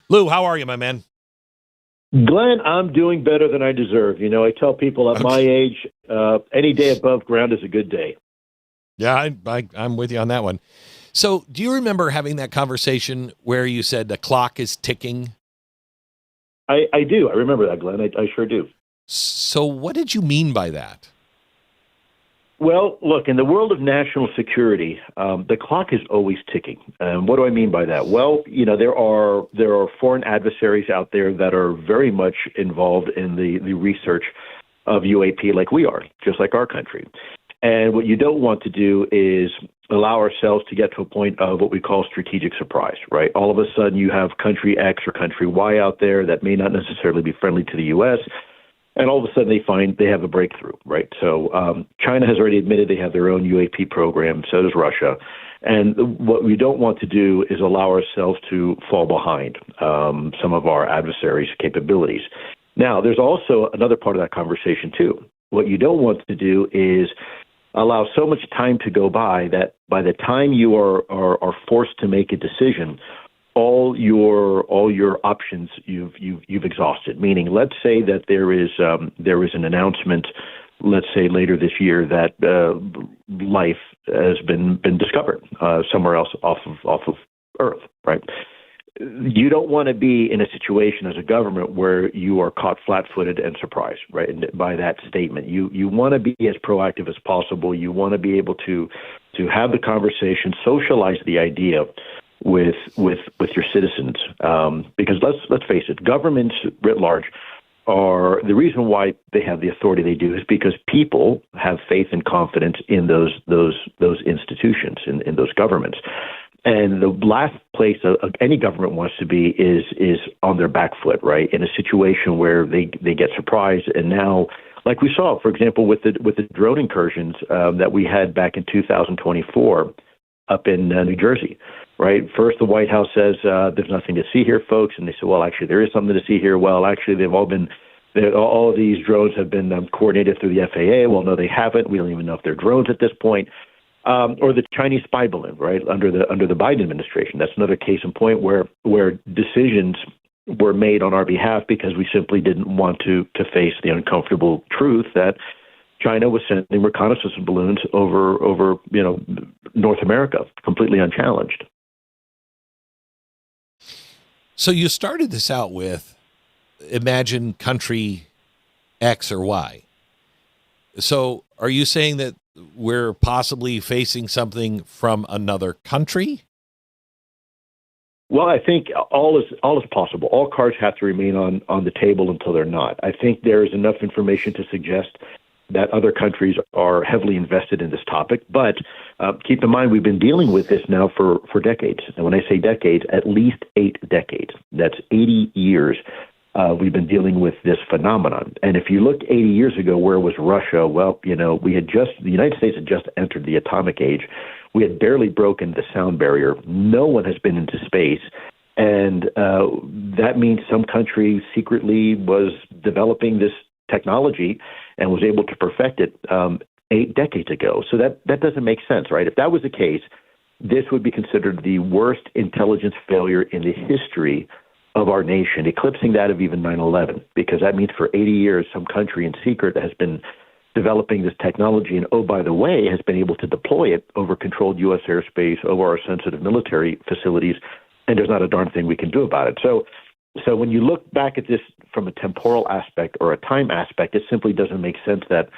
Lou, how are you, my man? Glenn, I'm doing better than I deserve. I tell people at my age, any day above ground is a good day. Yeah, I'm with you on that one. So do you remember having that conversation where you said the clock is ticking? I do. I remember that, Glenn. I sure do. So what did you mean by that? Well, look, in the world of national security, the clock is always ticking. What do I mean by that? Well, there are foreign adversaries out there that are very much involved in the research of UAP like we are, just like our country. And what you don't want to do is allow ourselves to get to a point of what we call strategic surprise, right? All of a sudden you have country X or country Y out there that may not necessarily be friendly to the U.S., and all of a sudden they find they have a breakthrough, right? So China has already admitted they have their own UAP program, so does Russia. And what we don't want to do is allow ourselves to fall behind some of our adversaries' capabilities. Now, there's also another part of that conversation, too. What you don't want to do is allow so much time to go by that by the time you are forced to make a decision, all your options you've exhausted. Meaning, let's say that there is an announcement, let's say later this year, that life has been discovered somewhere else off of Earth, right? You don't want to be in a situation as a government where you are caught flat-footed and surprised, right? And by that statement, you want to be as proactive as possible. You want to be able to have the conversation, socialize the idea with your citizens, because let's face it, governments writ large are the reason why they have the authority they do is because people have faith and confidence in those institutions, in those governments. And the last place any government wants to be is on their back foot, right? In a situation where they get surprised, and now, like we saw, for example, with the drone incursions that we had back in 2024 up in New Jersey, right? First, the White House says there's nothing to see here, folks, and they say, well, actually, there is something to see here. Well, actually, all of these drones have been coordinated through the FAA. Well, no, they haven't. We don't even know if they're drones at this point. Or the Chinese spy balloon, right, under the Biden administration. That's another case in point where decisions were made on our behalf because we simply didn't want to face the uncomfortable truth that China was sending reconnaissance balloons over North America completely unchallenged. So you started this out with imagine country X or Y. So are you saying that we're possibly facing something from another country? Well, I think all is possible. All cards have to remain on the table until they're not. I think there is enough information to suggest that other countries are heavily invested in this topic. But keep in mind, we've been dealing with this now for decades. And when I say decades, at least 8 decades. That's 80 years. We've been dealing with this phenomenon. And if you look 80 years ago, where was Russia? Well, the United States had just entered the atomic age. We had barely broken the sound barrier. No one has been into space. And that means some country secretly was developing this technology and was able to perfect it 8 decades ago. So that doesn't make sense, right? If that was the case, this would be considered the worst intelligence failure in the history of our nation, eclipsing that of even 9/11, because that means for 80 years, some country in secret has been developing this technology and, oh, by the way, has been able to deploy it over controlled U.S. airspace, over our sensitive military facilities, and there's not a darn thing we can do about it. So when you look back at this from a temporal aspect or a time aspect, it simply doesn't make sense that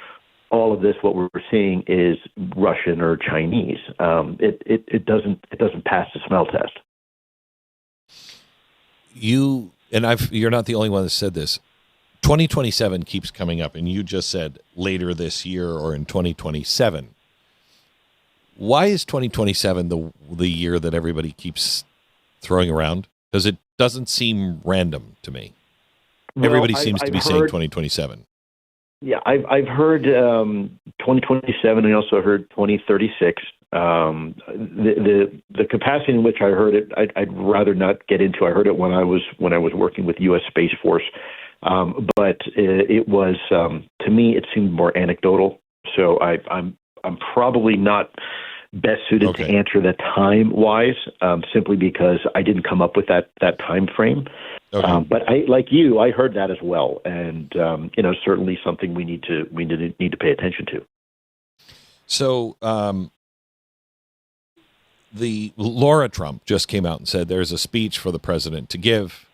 all of this, what we're seeing, is Russian or Chinese. It doesn't pass the smell test. You're not the only one that said this. 2027 keeps coming up, and you just said later this year or in 2027. Why is 2027 the year that everybody keeps throwing around? Because it doesn't seem random to me. Well, everybody seems to be saying 2027. Yeah, I've heard 2027. I also heard 2036. The capacity in which I heard it, I'd rather not get into. I heard it when I was working with U.S. Space Force, but it was to me it seemed more anecdotal. So I'm probably not best suited to answer that time-wise, simply because I didn't come up with that time frame. Okay. But like you, I heard that as well, and certainly something we need to pay attention to. So, the Laura Trump just came out and said there's a speech for the president to give,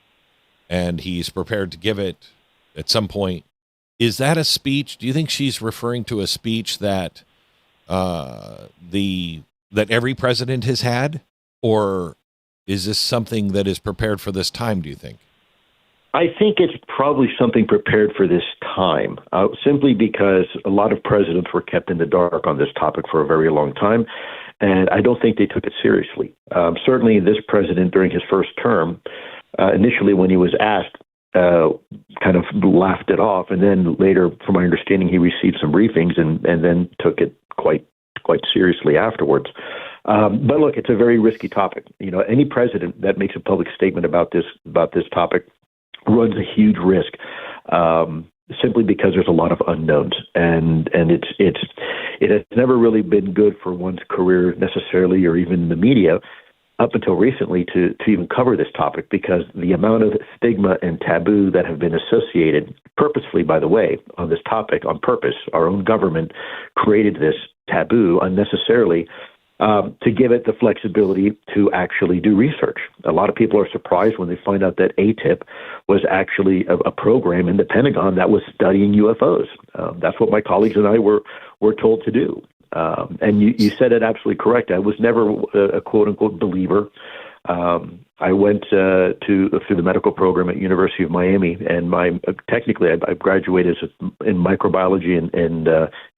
and he's prepared to give it at some point. Is that a speech? Do you think she's referring to a speech that that every president has had, or is this something that is prepared for this time, do you think? I think it's probably something prepared for this time, simply because a lot of presidents were kept in the dark on this topic for a very long time, and I don't think they took it seriously. Certainly this president, during his first term, initially when he was asked, kind of laughed it off, and then later, from my understanding, he received some briefings and then took it quite seriously afterwards. But look, it's a very risky topic. Any president that makes a public statement about this topic runs a huge risk, simply because there's a lot of unknowns, and it has never really been good for one's career necessarily, or even the media, up until recently, to even cover this topic, because the amount of stigma and taboo that have been associated, purposefully, by the way, on this topic, on purpose. Our own government created this taboo unnecessarily, to give it the flexibility to actually do research. A lot of people are surprised when they find out that ATIP was actually a program in the Pentagon that was studying UFOs. That's what my colleagues and I were told to do. And you said it absolutely correct. I was never a quote-unquote believer. I went through the medical program at University of Miami, and technically I graduated in microbiology and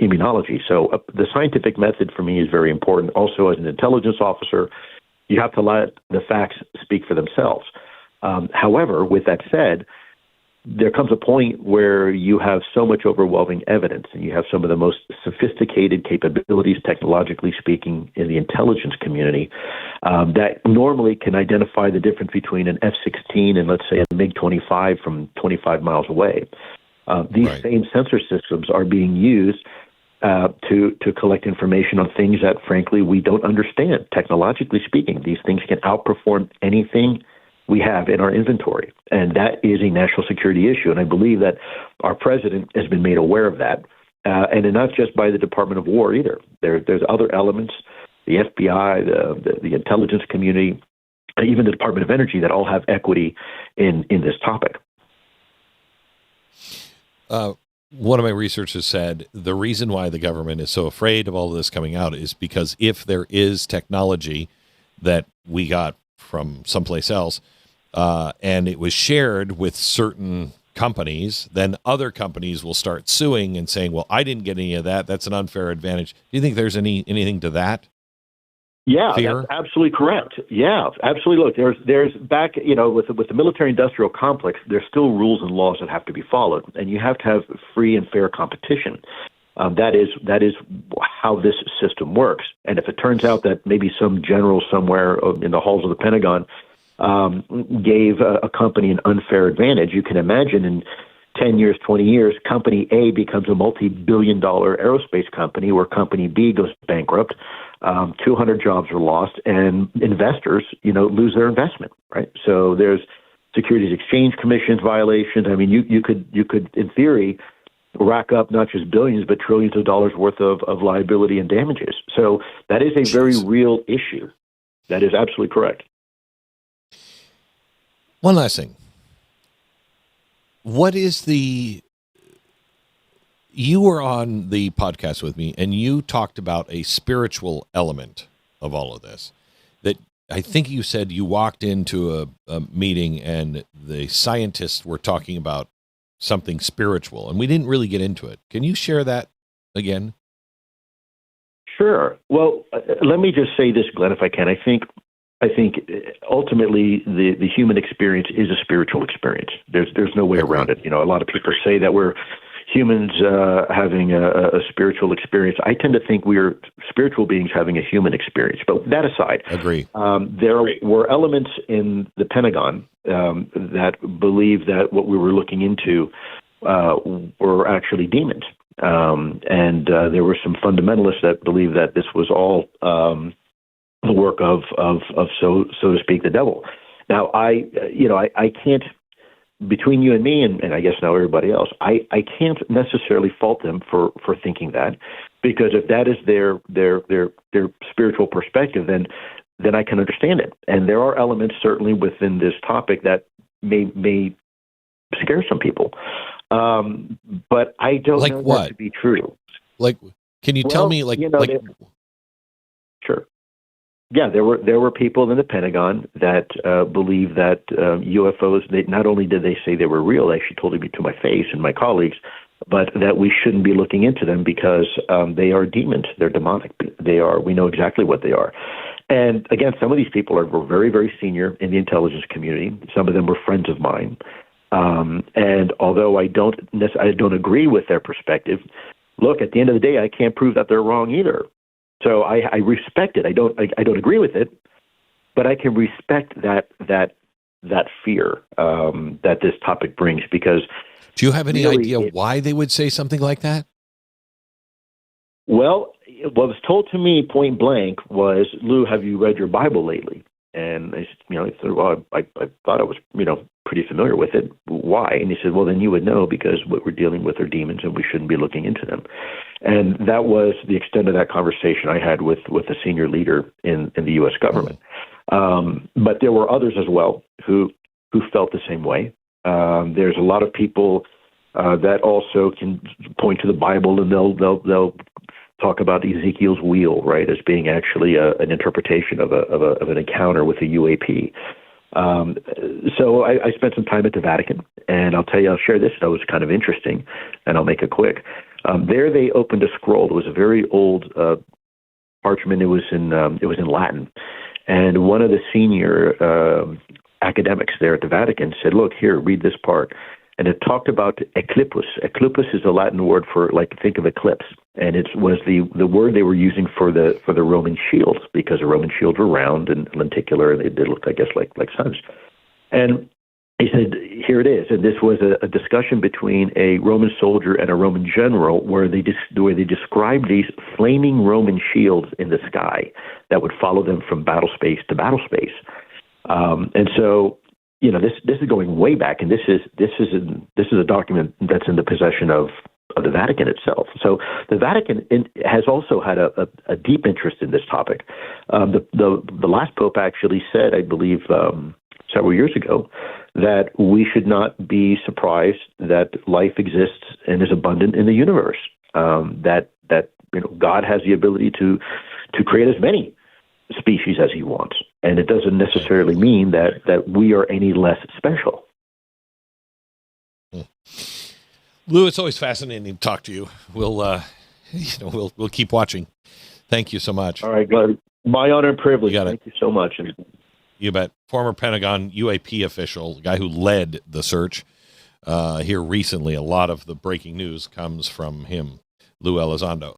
immunology. So the scientific method for me is very important. Also, as an intelligence officer, you have to let the facts speak for themselves. However, with that said, there comes a point where you have so much overwhelming evidence, and you have some of the most sophisticated capabilities, technologically speaking, in the intelligence community, that normally can identify the difference between an F-16 and, let's say, a MiG-25 from 25 miles away. These same sensor systems are being used to collect information on things that, frankly, we don't understand. Technologically speaking, these things can outperform anything we have in our inventory, and that is a national security issue. And I believe that our president has been made aware of that, and not just by the Department of War either. There's other elements, the FBI, the intelligence community, even the Department of Energy, that all have equity in this topic. One of my researchers said the reason why the government is so afraid of all of this coming out is because if there is technology that we got from someplace else, and it was shared with certain companies, then other companies will start suing and saying, well, I didn't get any of that. That's an unfair advantage. Do you think there's anything to that? Yeah, fear? That's absolutely correct. Yeah, absolutely. Look, there's back, with the military-industrial complex, there's still rules and laws that have to be followed, and you have to have free and fair competition. That is how this system works. And if it turns out that maybe some general somewhere in the halls of the Pentagon gave a company an unfair advantage, you can imagine in 10 years, 20 years, company A becomes a multi-billion-dollar aerospace company, where company B goes bankrupt, 200 jobs are lost, and investors, lose their investment, right? So there's Securities Exchange Commission violations. I mean, you could, in theory, rack up not just billions, but trillions of dollars worth of liability and damages. So that is a very real issue. That is absolutely correct. One last thing. You were on the podcast with me, and you talked about a spiritual element of all of this. That I think you said you walked into a meeting and the scientists were talking about something spiritual, and we didn't really get into it. Can you share that again? Sure. Well, let me just say this, Glenn, if I can. I think ultimately the human experience is a spiritual experience. There's no way around it. A lot of people say that we're humans having a spiritual experience. I tend to think we're spiritual beings having a human experience. But that aside, agree. There were elements in the Pentagon that believed that what we were looking into were actually demons. and there were some fundamentalists that believed that this was all the work of so to speak, the devil. Now, I can't, between you and me, and I guess now everybody else, I can't necessarily fault them for thinking that, because if that is their spiritual perspective, then I can understand it. And there are elements certainly within this topic that may scare some people, but I don't know that to be true. Like, can you tell me, Sure. Yeah, there were people in the Pentagon that believe that UFOs. They not only did they say they were real, they actually told me to my face and my colleagues, but that we shouldn't be looking into them because they are demons. They're demonic. We know exactly what they are. And again, some of these people were very, very senior in the intelligence community. Some of them were friends of mine. And although I don't agree with their perspective, look, at the end of the day, I can't prove that they're wrong either. So I respect it. I don't agree with it, but I can respect that fear that this topic brings. Because do you have any idea why they would say something like that? Well, what was told to me point blank was, Lou, have you read your Bible lately? And I said, well, I thought I was, pretty familiar with it. Why? And he said, well, then you would know, because what we're dealing with are demons and we shouldn't be looking into them. And that was the extent of that conversation I had with a senior leader in the U.S. government. But there were others as well who felt the same way. There's a lot of people that also can point to the Bible, and they'll talk about Ezekiel's wheel, right, as being actually an interpretation of an encounter with a UAP. So I spent some time at the Vatican, and I'll share this. That was kind of interesting, and I'll make it quick. There they opened a scroll. It was a very old parchment. It was in Latin, and one of the senior academics there at the Vatican said, "Look here, read this part." And it talked about eclipus. Eclipus is a Latin word for, think of eclipse, and it was the word they were using for the Roman shields, because the Roman shields were round and lenticular, and they did look, I guess, like suns. And he said, here it is. And this was a discussion between a Roman soldier and a Roman general, where they described these flaming Roman shields in the sky that would follow them from battle space to battle space. And so, this is going way back, and this is a document that's in the possession of the Vatican itself. So the Vatican has also had a deep interest in this topic. The last pope actually said, I believe, several years ago, that we should not be surprised that life exists and is abundant in the universe. That God has the ability to create as many species as he wants, and it doesn't necessarily mean that we are any less special. Lou, it's always fascinating to talk to you. We'll keep watching. Thank you so much. All right, Glenn. My honor and privilege. Thank you so much. You bet. Former Pentagon UAP official, the guy who led the search here recently. A lot of the breaking news comes from him, Luis Elizondo.